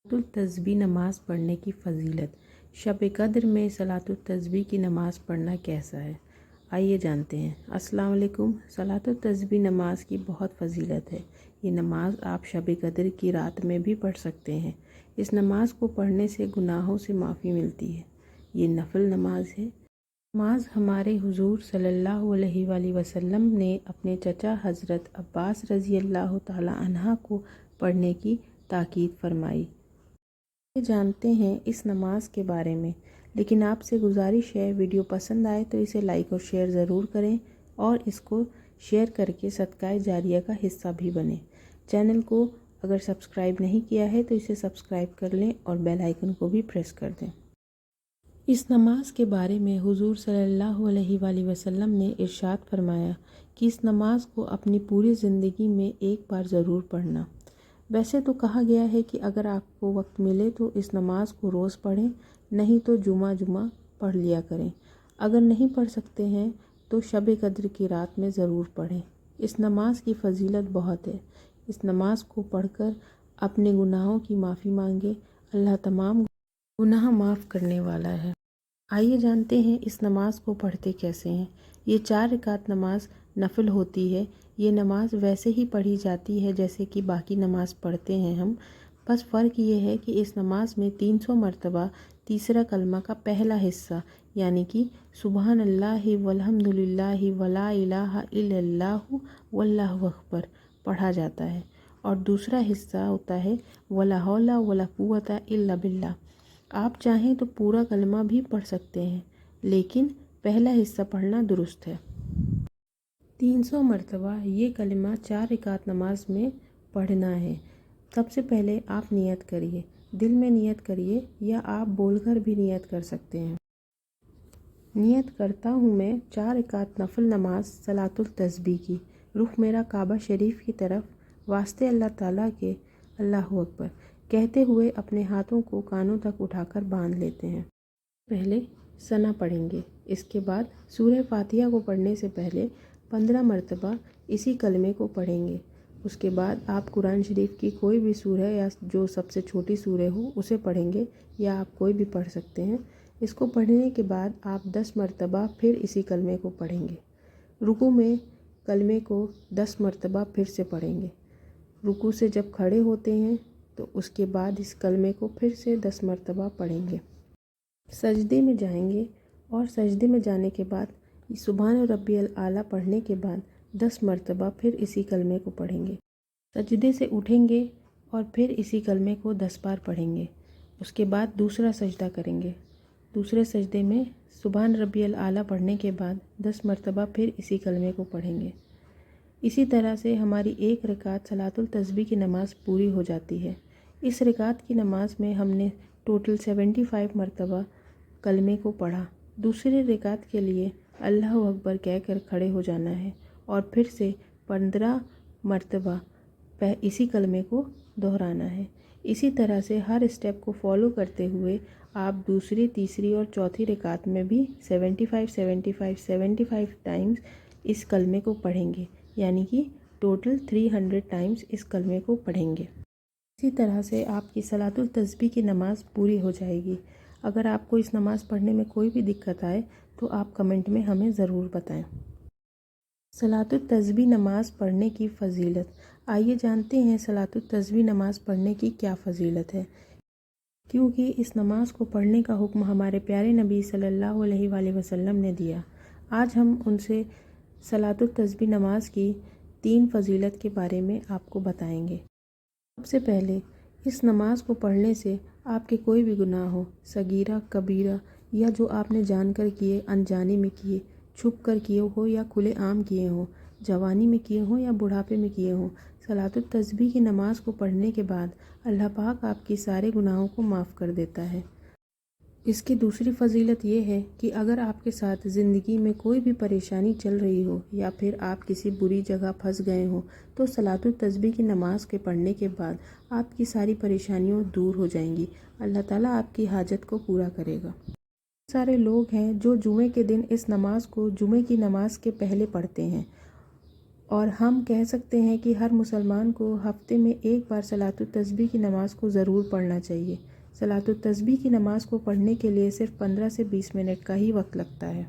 सलातुल नमाज़ पढ़ने की फ़जीलत। शब कद्र में सलातुल तस्बीह की नमाज़ पढ़ना कैसा है, आइए जानते हैं। अस्सलाम वालेकुम। सलातुल नमाज की बहुत फ़जीलत है। ये नमाज़ आप शब कद्र की रात में भी पढ़ सकते हैं। इस नमाज को पढ़ने से गुनाहों से माफ़ी मिलती है। ये नफल नमाज है। नमाज हमारे हुजूर सल्लल्लाहु अलैहि वसल्लम ने अपने चचा हज़रत अब्बास रज़ी अल्लाह ताला अन्हा को पढ़ने की ताकीद फरमाई। जानते हैं इस नमाज के बारे में, लेकिन आपसे गुजारिश है वीडियो पसंद आए तो इसे लाइक और शेयर ज़रूर करें और इसको शेयर करके सदकाए जारिया का हिस्सा भी बने। चैनल को अगर सब्सक्राइब नहीं किया है तो इसे सब्सक्राइब कर लें और बेल आइकन को भी प्रेस कर दें। इस नमाज के बारे में हुजूर सल्लल्लाहु अलैहि वसल्लम ने इरशाद फरमाया कि इस नमाज को अपनी पूरी ज़िंदगी में एक बार ज़रूर पढ़ना। वैसे तो कहा गया है कि अगर आपको वक्त मिले तो इस नमाज को रोज़ पढ़ें, नहीं तो जुमा पढ़ लिया करें। अगर नहीं पढ़ सकते हैं तो शब कद्र की रात में ज़रूर पढ़ें। इस नमाज की फ़जीलत बहुत है। इस नमाज को पढ़कर अपने गुनाहों की माफ़ी मांगे, अल्लाह तमाम गुनाह माफ़ करने वाला है। आइए जानते हैं इस नमाज को पढ़ते कैसे हैं। ये 4 रकात नमाज नफल होती है। ये नमाज वैसे ही पढ़ी जाती है जैसे कि बाकी नमाज पढ़ते हैं हम, बस फ़र्क ये है कि इस नमाज में 300 मरतबा तीसरा कलमा का पहला हिस्सा यानी कि सुबहान अल्लाह वल्हम्दुलिल्लाहि वला इलाहा इल्लल्लाहु वल्लाहु अकबर पढ़ा जाता है और दूसरा हिस्सा होता है वला हौला वला कुव्वता इल्ला बिल्लाह। आप चाहें तो पूरा कलमा भी पढ़ सकते हैं, लेकिन पहला हिस्सा पढ़ना दुरुस्त है। 300 मरतबा ये कलमा 4 रकात नमाज में पढ़ना है। सबसे पहले आप नियत करिए, दिल में नियत करिए या आप बोलकर भी नियत कर सकते हैं। नियत करता हूँ मैं 4 रकात नफल नमाज सलातुल तस्बीह की। रुख मेरा काबा शरीफ की तरफ, वास्ते अल्लाह ताला के, अल्लाहु अकबर कहते हुए अपने हाथों को कानों तक उठाकर बांध लेते हैं। पहले सना पढ़ेंगे। इसके बाद सूरह फातिहा को पढ़ने से पहले 15 मरतबा इसी कलमे को पढ़ेंगे। उसके बाद आप कुरान शरीफ की कोई भी सूरह या जो सबसे छोटी सूरह हो उसे पढ़ेंगे या आप कोई भी पढ़ सकते हैं। इसको पढ़ने के बाद आप 10 मरतबा फिर इसी कलमे को पढ़ेंगे। रुकू में कलमे को 10 मरतबा फिर से पढ़ेंगे। रुकू से जब खड़े होते हैं तो उसके बाद इस कलमे को फिर से 10 मरतबा पढ़ेंगे। सजदे में जाएंगे और सजदे में जाने के बाद सुभान रब्बियल आला पढ़ने के बाद 10 मरतबा फिर इसी कलमे को पढ़ेंगे। सजदे से उठेंगे और फिर इसी कलमे को 10 बार पढ़ेंगे। उसके बाद दूसरा सजदा करेंगे। दूसरे सजदे में सुभान रब्बियल आला पढ़ने के बाद 10 मरतबा फिर इसी कलमे को पढ़ेंगे। इसी तरह से हमारी एक रकात सलातुल तस्बीह की नमाज़ पूरी हो जाती है। इस रकात की नमाज में हमने टोटल 75 मरतबा कलमे को पढ़ा। दूसरे रकात के लिए अल्लाहु अकबर कहकर खड़े हो जाना है और फिर से 15 मरतबा इसी कलमे को दोहराना है। इसी तरह से हर स्टेप को फॉलो करते हुए आप दूसरी, तीसरी और चौथी रकात में भी 75 टाइम्स इस कलमे को पढ़ेंगे, यानी कि टोटल 300 टाइम्स इस कलमे को पढ़ेंगे। इसी तरह से आपकी सलातुल तस्बीह की नमाज़ पूरी हो जाएगी। अगर आपको इस नमाज़ पढ़ने में कोई भी दिक्कत आए तो आप कमेंट में हमें ज़रूर बताएं। सलातुल तस्बीह नमाज़ पढ़ने की फ़जीलत। आइए जानते हैं सलातुल तस्बीह नमाज़ पढ़ने की क्या फ़जीलत है। क्योंकि इस नमाज़ को पढ़ने का हुक्म हमारे प्यारे नबी सल्लल्लाहु अलैहि वसल्लम ने दिया। आज हम उनसे सलातुल तस्बीह नमाज़ की 3 फ़जीलत के बारे में आपको बताएंगे। सबसे पहले इस नमाज को पढ़ने से आपके कोई भी गुनाह हो, सगीरा कबीरा या जो आपने जानकर किए, अनजाने में किए, छुप कर किए हो या खुले आम किए हो, जवानी में किए हो या बुढ़ापे में किए हो, सलातुल तस्बीह की नमाज को पढ़ने के बाद अल्लाह पाक आपके सारे गुनाहों को माफ़ कर देता है। इसकी दूसरी फ़जीलत ये है कि अगर आपके साथ ज़िंदगी में कोई भी परेशानी चल रही हो या फिर आप किसी बुरी जगह फंस गए हो तो सलातुल तस्बीह की नमाज के पढ़ने के बाद आपकी सारी परेशानियां दूर हो जाएंगी। अल्लाह ताला आपकी हाजत को पूरा करेगा। सारे लोग हैं जो जुमे के दिन इस नमाज को जुमे की नमाज के पहले पढ़ते हैं اور ہم کہہ سکتے ہیں کہ ہر مسلمان کو ہفتے میں ایک بار صلاۃ التسبیح کی نماز کو ضرور پڑھنا چاہیے۔ صلاۃ التسبیح کی نماز کو پڑھنے کے لیے صرف 15 سے 20 منٹ کا ہی وقت لگتا ہے۔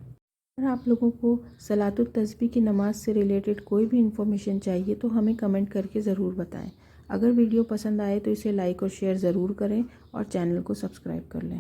اگر آپ لوگوں کو صلاۃ التسبیح کی نماز سے ریلیٹڈ کوئی بھی انفارمیشن چاہیے تو ہمیں کمنٹ کر کے ضرور بتائیں۔ اگر ویڈیو پسند آئے تو اسے لائک اور شیئر ضرور کریں اور چینل کو سبسکرائب کر لیں۔